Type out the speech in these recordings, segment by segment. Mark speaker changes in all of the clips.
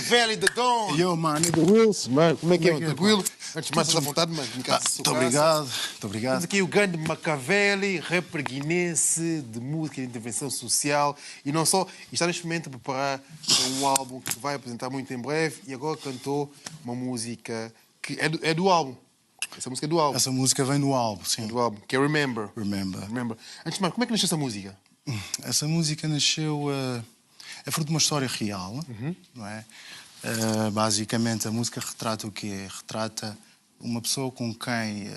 Speaker 1: Machiavelli, The Don.
Speaker 2: Yo, mano, The Wills.
Speaker 1: Mano, como é que é?
Speaker 2: Como é que é,
Speaker 1: Tranquilo? Antes de mais, estás à vontade, mano.
Speaker 2: Muito obrigado, muito obrigado.
Speaker 1: Temos aqui o grande Machiavelli, rapper guinense de música de intervenção social e não só. E está neste momento a preparar um álbum que vai apresentar muito em breve e agora cantou uma música que é do álbum. Essa música é do álbum.
Speaker 2: Essa música vem do álbum, sim.
Speaker 1: É do álbum, que é Remember.
Speaker 2: Remember.
Speaker 1: Antes de mais, como é que nasceu essa música?
Speaker 2: Essa música nasceu... é fruto de uma história real, não é? Basicamente, a música retrata o quê? Retrata uma pessoa com quem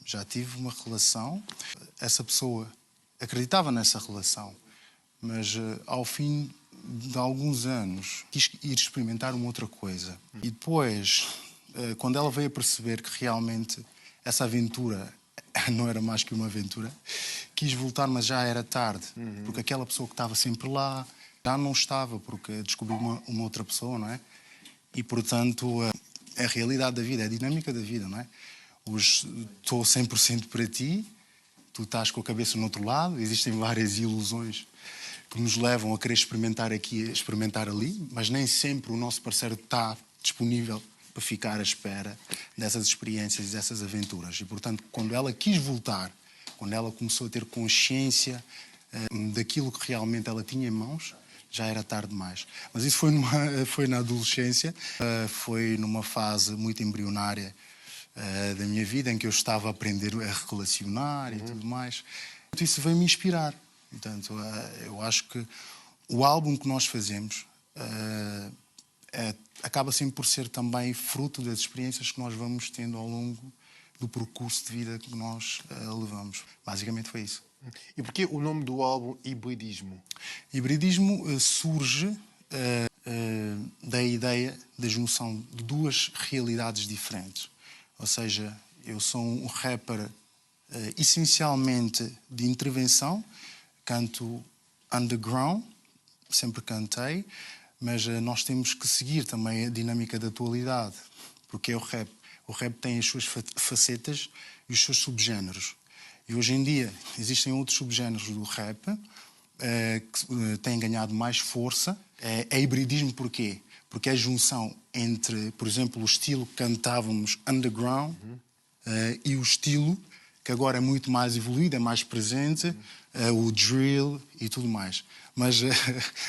Speaker 2: já tive uma relação. Essa pessoa acreditava nessa relação, mas ao fim de alguns anos quis ir experimentar uma outra coisa. E depois, quando ela veio a perceber que realmente essa aventura não era mais que uma aventura, quis voltar, mas já era tarde, porque aquela pessoa que estava sempre lá já não estava, porque descobriu uma outra pessoa, não é? E, portanto, é a realidade da vida, é a dinâmica da vida, não é? Estou 100% para ti, tu estás com a cabeça no outro lado, existem várias ilusões que nos levam a querer experimentar aqui e experimentar ali, mas nem sempre o nosso parceiro está disponível para ficar à espera dessas experiências e dessas aventuras. E, portanto, quando ela quis voltar, quando ela começou a ter consciência daquilo que realmente ela tinha em mãos, já era tarde demais. Mas isso foi na adolescência, foi numa fase muito embrionária da minha vida, em que eu estava a aprender a relacionar e tudo mais. Isso veio-me inspirar. Portanto, eu acho que o álbum que nós fazemos acaba sempre por ser também fruto das experiências que nós vamos tendo ao longo do percurso de vida que nós levamos. Basicamente foi isso.
Speaker 1: E porquê o nome do álbum Hibridismo?
Speaker 2: Hibridismo surge da ideia da junção de duas realidades diferentes. Ou seja, eu sou um rapper essencialmente de intervenção, canto underground, sempre cantei, mas nós temos que seguir também a dinâmica da atualidade, porque é o rap. O rap tem as suas facetas e os seus subgéneros. E hoje em dia existem outros subgéneros do rap que têm ganhado mais força. É hibridismo porquê? Porque é a junção entre, por exemplo, o estilo que cantávamos underground e o estilo que agora é muito mais evoluído, é mais presente, o drill e tudo mais. Mas,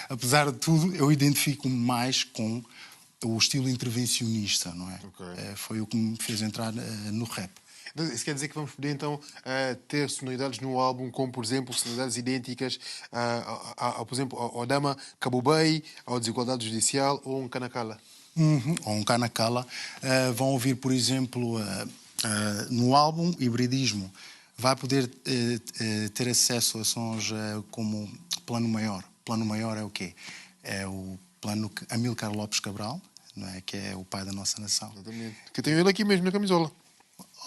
Speaker 2: apesar de tudo, eu identifico-me mais com o estilo intervencionista, não é? Okay. Foi o que me fez entrar no rap.
Speaker 1: Isso quer dizer que vamos poder, então, ter sonoridades no álbum, como, por exemplo, sonoridades idênticas, por exemplo, ao Dama Kabubei, ao Desigualdade Judicial ou um Kanakala?
Speaker 2: Ou um Kanakala. Vão ouvir, por exemplo, no álbum Hibridismo, vai poder ter acesso a sons como Plano Maior. Plano Maior é o quê? É o plano Amílcar Lopes Cabral, não é? Que é o pai da nossa nação.
Speaker 1: Exatamente. Que eu tenho ele aqui mesmo na camisola.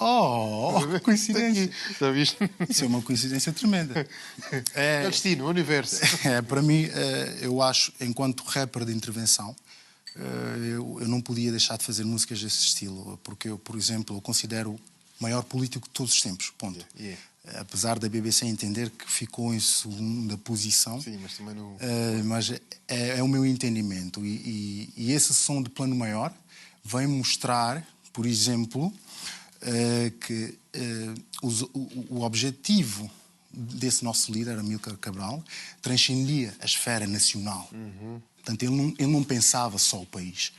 Speaker 2: Oh, coincidência.
Speaker 1: Já viste?
Speaker 2: Isso é uma coincidência tremenda.
Speaker 1: É o destino, o universo.
Speaker 2: Para mim, eu acho, enquanto rapper de intervenção, eu não podia deixar de fazer músicas desse estilo, porque eu, por exemplo, eu considero o maior político de todos os tempos, ponto. Yeah. Apesar da BBC entender que ficou em segunda posição.
Speaker 1: Sim, mas também não...
Speaker 2: mas é o meu entendimento. E esse som de Plano Maior vem mostrar, por exemplo, que o objetivo desse nosso líder, Amílcar Cabral, transcendia a esfera nacional. Portanto, ele não pensava só o país.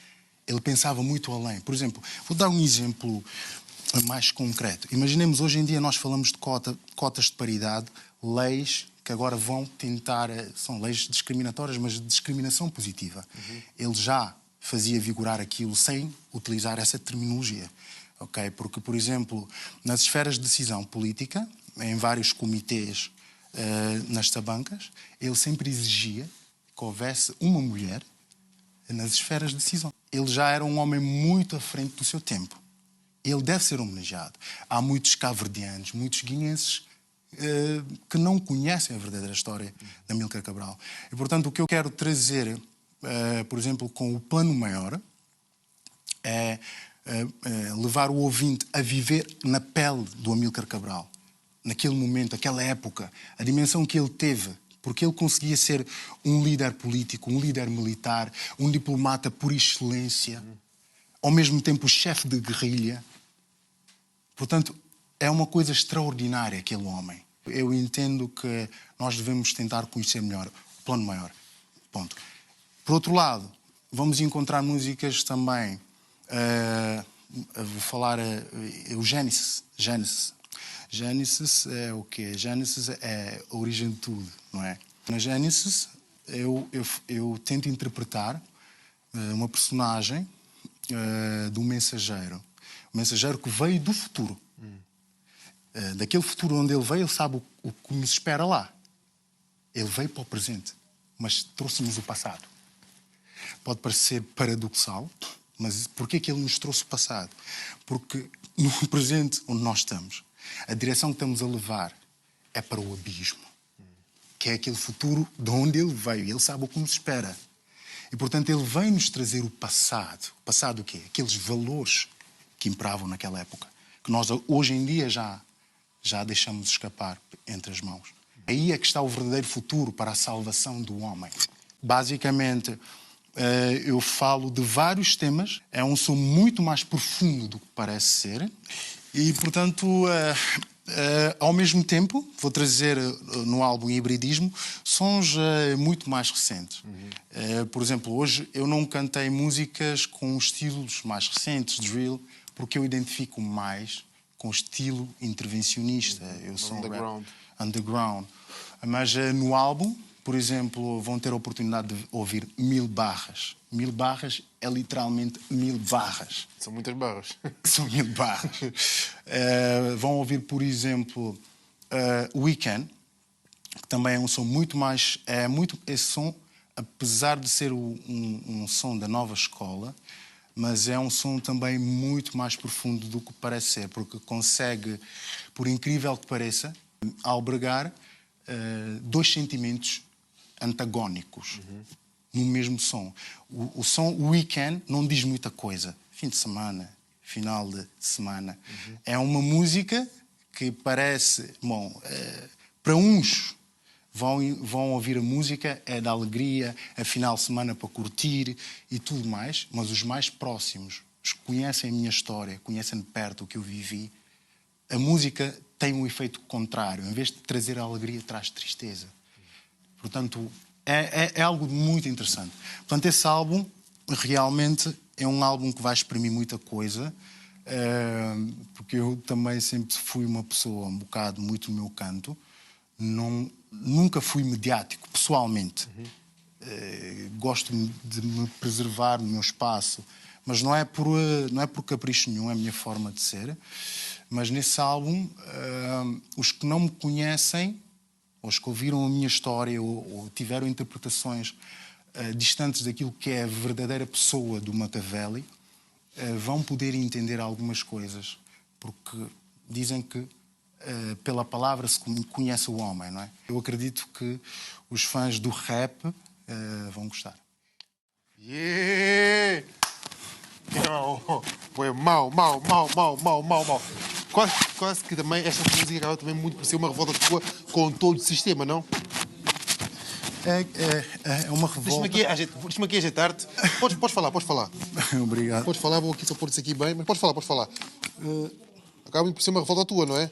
Speaker 2: Ele pensava muito além. Por exemplo, vou dar um exemplo mais concreto. Imaginemos, hoje em dia nós falamos de cotas de paridade, leis que agora vão tentar... São leis discriminatórias, mas de discriminação positiva. Ele já fazia vigorar aquilo sem utilizar essa terminologia. Okay? Porque, por exemplo, nas esferas de decisão política, em vários comitês nas tabancas, ele sempre exigia que houvesse uma mulher nas esferas de decisão. Ele já era um homem muito à frente do seu tempo. Ele deve ser homenageado. Há muitos cabo-verdianos, muitos guineenses que não conhecem a verdadeira história de Amílcar Cabral. E, portanto, o que eu quero trazer, por exemplo, com o Plano Maior, é levar o ouvinte a viver na pele do Amílcar Cabral. Naquele momento, aquela época, a dimensão que ele teve Porque ele conseguia ser um líder político, um líder militar, um diplomata por excelência, ao mesmo tempo chefe de guerrilha. Portanto, é uma coisa extraordinária aquele homem. Eu entendo que nós devemos tentar conhecer melhor o plano maior. Ponto. Por outro lado, vamos encontrar músicas também. Vou falar o Gênesis. Gênesis é o quê? Gênesis é a origem de tudo, não é? Na Gênesis, eu tento interpretar uma personagem de um mensageiro. Um mensageiro que veio do futuro. Daquele futuro onde ele veio, ele sabe o que nos espera lá. Ele veio para o presente, mas trouxe-nos o passado. Pode parecer paradoxal, mas porquê que ele nos trouxe o passado? Porque no presente onde nós estamos, a direção que estamos a levar é para o abismo, que é aquele futuro de onde ele veio. Ele sabe o que nos espera. E, portanto, ele vem nos trazer o passado. O passado o quê? Aqueles valores que imperavam naquela época, que nós hoje em dia já deixamos escapar entre as mãos. Aí é que está o verdadeiro futuro para a salvação do homem. Basicamente, eu falo de vários temas. É um som muito mais profundo do que parece ser. E, portanto, ao mesmo tempo, vou trazer no álbum Hibridismo sons muito mais recentes. Por exemplo, hoje eu não cantei músicas com estilos mais recentes, drill, porque eu identifico mais com o estilo intervencionista. Eu sou underground. Mas no álbum, por exemplo, vão ter a oportunidade de ouvir 1000 barras. 1000 barras é literalmente 1000 barras.
Speaker 1: São muitas barras.
Speaker 2: São 1000 barras. Vão ouvir, por exemplo, Weekend, que também é um som muito mais... Esse som, apesar de ser um som da nova escola, mas é um som também muito mais profundo do que parece ser, porque consegue, por incrível que pareça, albergar dois sentimentos antagónicos no mesmo som. O som Weekend não diz muita coisa. Fim de semana, final de semana. É uma música que parece... Bom, para uns vão ouvir a música, é da alegria, é final de semana para curtir e tudo mais, mas os mais próximos, os que conhecem a minha história, conhecem de perto o que eu vivi, a música tem um efeito contrário. Em vez de trazer a alegria, traz tristeza. Portanto, é algo muito interessante. Portanto, esse álbum realmente é um álbum que vai exprimir muita coisa, porque eu também sempre fui uma pessoa um bocado muito no meu canto. Nunca fui mediático, pessoalmente. Gosto de me preservar no meu espaço, mas não é por capricho nenhum, é a minha forma de ser. Mas nesse álbum, os que não me conhecem, ou os que ouviram a minha história, ou tiveram interpretações distantes daquilo que é a verdadeira pessoa do Machiavelli, vão poder entender algumas coisas, porque dizem que pela palavra se conhece o homem, não é? Eu acredito que os fãs do rap vão gostar.
Speaker 1: Yeah! Foi mau. Quase que também esta música acaba também muito por ser uma revolta tua com todo o sistema, não?
Speaker 2: É uma revolta.
Speaker 1: Deixa-me aqui ajeitar-te. Podes falar.
Speaker 2: Obrigado.
Speaker 1: Podes falar, vou aqui só pôr isso aqui bem, mas podes falar. Acaba por ser uma revolta tua, não é?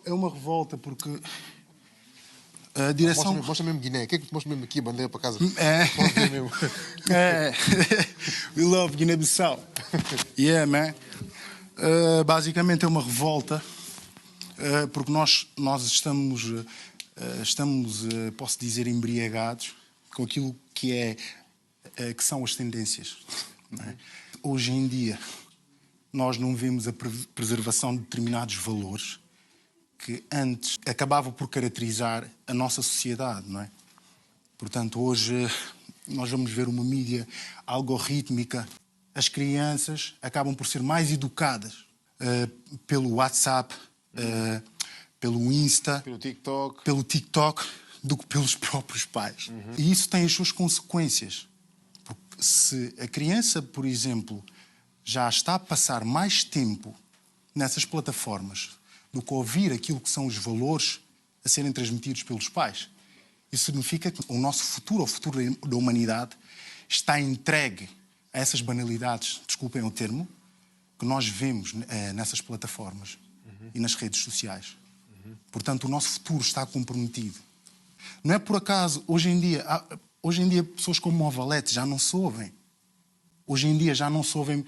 Speaker 2: É uma revolta porque a direção...
Speaker 1: Mostra mesmo Guiné. O que é que te mostra mesmo aqui a bandeira para casa?
Speaker 2: Mostra mesmo. We love Guiné-Bissau. Yeah, man. Basicamente é uma revolta porque nós estamos, posso dizer, embriagados com aquilo que são as tendências. Não é? Hoje em dia nós não vemos a preservação de determinados valores que antes acabavam por caracterizar a nossa sociedade, não é? Portanto, hoje nós vamos ver uma mídia algorrítmica. As crianças acabam por ser mais educadas pelo WhatsApp, pelo Insta, pelo TikTok, do que pelos próprios pais. E isso tem as suas consequências. Porque se a criança, por exemplo, já está a passar mais tempo nessas plataformas do que ouvir aquilo que são os valores a serem transmitidos pelos pais, Isso significa que o nosso futuro, o futuro da humanidade, está entregue a essas banalidades, desculpem o termo, que nós vemos nessas plataformas e nas redes sociais. Portanto, o nosso futuro está comprometido. Não é por acaso, hoje em dia pessoas como o Valete já não se ouvem. Hoje em dia já não se ouvem,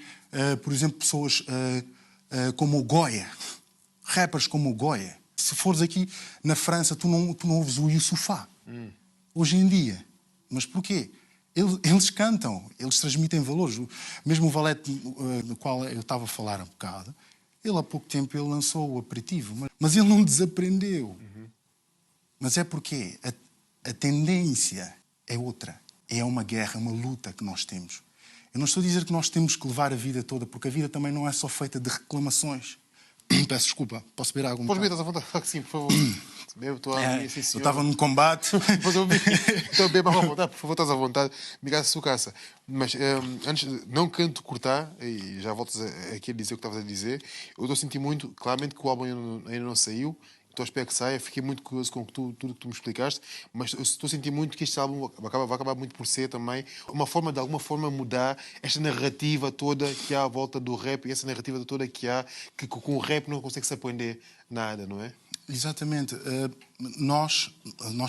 Speaker 2: por exemplo, pessoas como o Goya, rappers como o Goya. Se fores aqui na França, tu não ouves o Youssoupha. Hoje em dia. Mas porquê? Eles cantam, eles transmitem valores. Mesmo o Valete, do qual eu estava a falar há bocado, ele há pouco tempo ele lançou o Aperitivo, mas ele não desaprendeu. Mas é porque a tendência é outra. É uma guerra, uma luta que nós temos. Eu não estou a dizer que nós temos que levar a vida toda, porque a vida também não é só feita de reclamações. Peço desculpa, posso beber água?
Speaker 1: Podes beber, estás à vontade? Claro que sim, por favor.
Speaker 2: Eu estava num combate.
Speaker 1: Depois eu vi. Então beba à vontade, por favor, estás à vontade. Obrigado, Sucaça. Mas antes, não quero cortar, e já voltas aqui a dizer o que estavas a dizer, eu estou a sentir muito, claramente que o álbum ainda não saiu. Estou a esperar que saia. Fiquei muito curioso com tudo que tu me explicaste, mas eu estou a sentir muito que este álbum vai acabar muito por ser também uma forma, de alguma forma, mudar esta narrativa toda que há à volta do rap e essa narrativa toda que há, que com o rap não consegue-se aprender nada, não é?
Speaker 2: Exatamente. Nós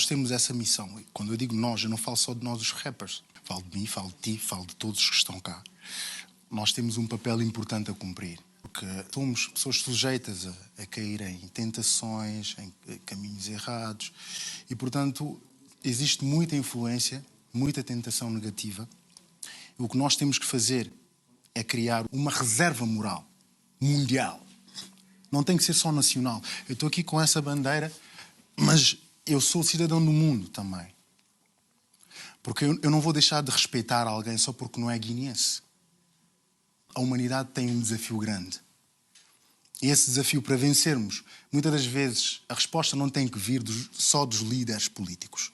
Speaker 2: temos essa missão. Quando eu digo nós, eu não falo só de nós, os rappers. Falo de mim, falo de ti, falo de todos que estão cá. Nós temos um papel importante a cumprir. Porque somos pessoas sujeitas a cair em tentações, em caminhos errados. E, portanto, existe muita influência, muita tentação negativa. E o que nós temos que fazer é criar uma reserva moral mundial. Não tem que ser só nacional. Eu estou aqui com essa bandeira, mas eu sou cidadão do mundo também. Porque eu não vou deixar de respeitar alguém só porque não é guineense. A humanidade tem um desafio grande. E esse desafio, para vencermos, muitas das vezes a resposta não tem que vir só dos líderes políticos.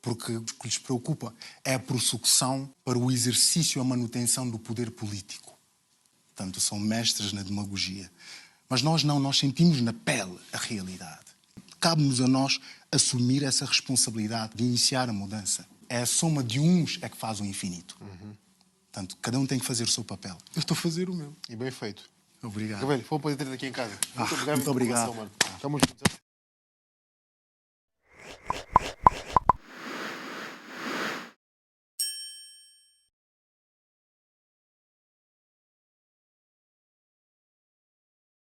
Speaker 2: Porque o que lhes preocupa é a prossecução para o exercício e a manutenção do poder político. Portanto, são mestres na demagogia. Mas nós não, nós sentimos na pele a realidade. Cabe-nos a nós assumir essa responsabilidade de iniciar a mudança. É a soma de uns é que faz o infinito. Portanto, cada um tem que fazer o seu papel. Eu estou a fazer o meu.
Speaker 1: E bem feito.
Speaker 2: Obrigado.
Speaker 1: Gabriel, foi um prazer ter aqui em casa.
Speaker 2: Muito obrigado.
Speaker 1: Estamos juntos.